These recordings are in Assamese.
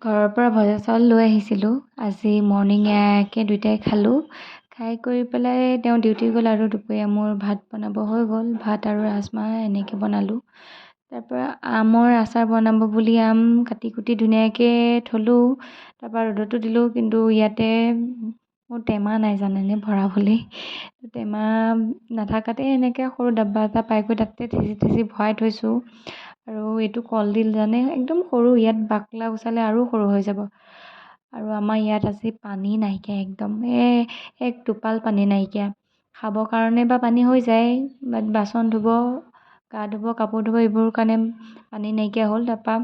ঘৰৰ পৰা ভজা চাউল লৈ আহিছিলোঁ। আজি মৰ্ণিং একে দুইটাই খালোঁ। খাই কৰি পেলাই তেওঁ ডিউটি গ'ল আৰু দুপৰীয়া মোৰ ভাত বনাব হৈ গ'ল। ভাত আৰু ৰাজমাহ এনেকৈ বনালোঁ। তাৰপৰা আমৰ আচাৰ বনাব বুলি আম কাটি কুটি ধুনীয়াকৈ থলোঁ। তাৰপৰা ৰ'দতো দিলোঁ, কিন্তু ইয়াতে মোৰ টেমা নাই জানেনে ভৰাবলৈ। টেমা নাথাকাতে এনেকৈ সৰু ডাব্বা এটা পাই গৈ তাতে থেঁচি থেঁচি ভৰাই থৈছোঁ। আৰু এইটো কলডিল জানে একদম সৰু, ইয়াত বাকলা গুচালে আৰু সৰু হৈ যাব। আৰু আমাৰ ইয়াত আজি পানী নাইকিয়া, একদম এক টোপাল পানী নাইকিয়া। খাবৰ কাৰণে বা পানী হৈ যায়, বাট বাচন ধুব, গা ধুব, কাপোৰ ধুব এইবোৰৰ কাৰণে পানী নাইকিয়া হ'ল। তাৰপৰা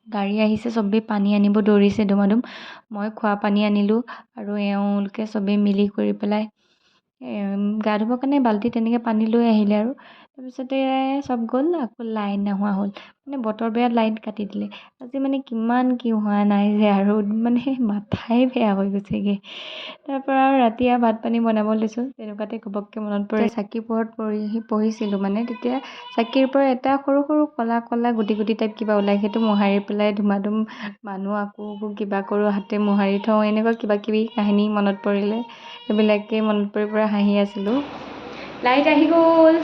গাড়ী আহিছে, চবেই পানী আনিব দৌৰিছে ধুমাধুম। মই খোৱা পানী আনিলোঁ আৰু এওঁলোকে চবেই মিলি কৰি পেলাই গা ধুবৰ কাৰণে বাল্টি তেনেকৈ পানী লৈ আহিলে। আৰু তাৰপিছতে চব গ'ল, আকৌ লাইন নোহোৱা হ'ল। মানে বতৰ বেয়া, লাইট কাটি দিলে। আজি মানে কিমান কি হোৱা নাই যে, আৰু মানে মাথাই বেয়া হৈ গৈছেগৈ। তাৰপৰা আৰু ৰাতি ভাত পানী বনাব লৈছোঁ। তেনেকুৱাতে ঘপককৈ মনত পৰে, চাকি পোহৰত পঢ়িছিলোঁ মানে, তেতিয়া চাকিৰ পৰা এটা সৰু সৰু ক'লা ক'লা গুটি গুটি টাইপ কিবা ওলাই, সেইটো মোহাৰি পেলাই ধুমাধুম মানুহ আকৌ কিবা কৰোঁ, হাতে মোহাৰি থওঁ, এনেকুৱা কিবা কিবি কাহিনী মনত পৰিলে সেইবিলাকেই মনত পৰি পূৰা হাঁহি আছিলোঁ। লাইট আহি গ'ল,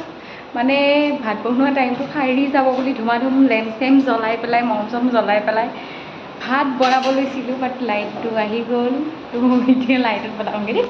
মানে ভাত বনোৱা টাইমটো সাৰি যাব বুলি ধুমাধুম লেম্প চেম্প জ্বলাই পেলাই, মম চম জ্বলাই পেলাই ভাত বনাব লৈছিলোঁ। বাট লাইটটো আহি গ'ল, তো এতিয়া লাইটত বনাওঁগৈ দেই।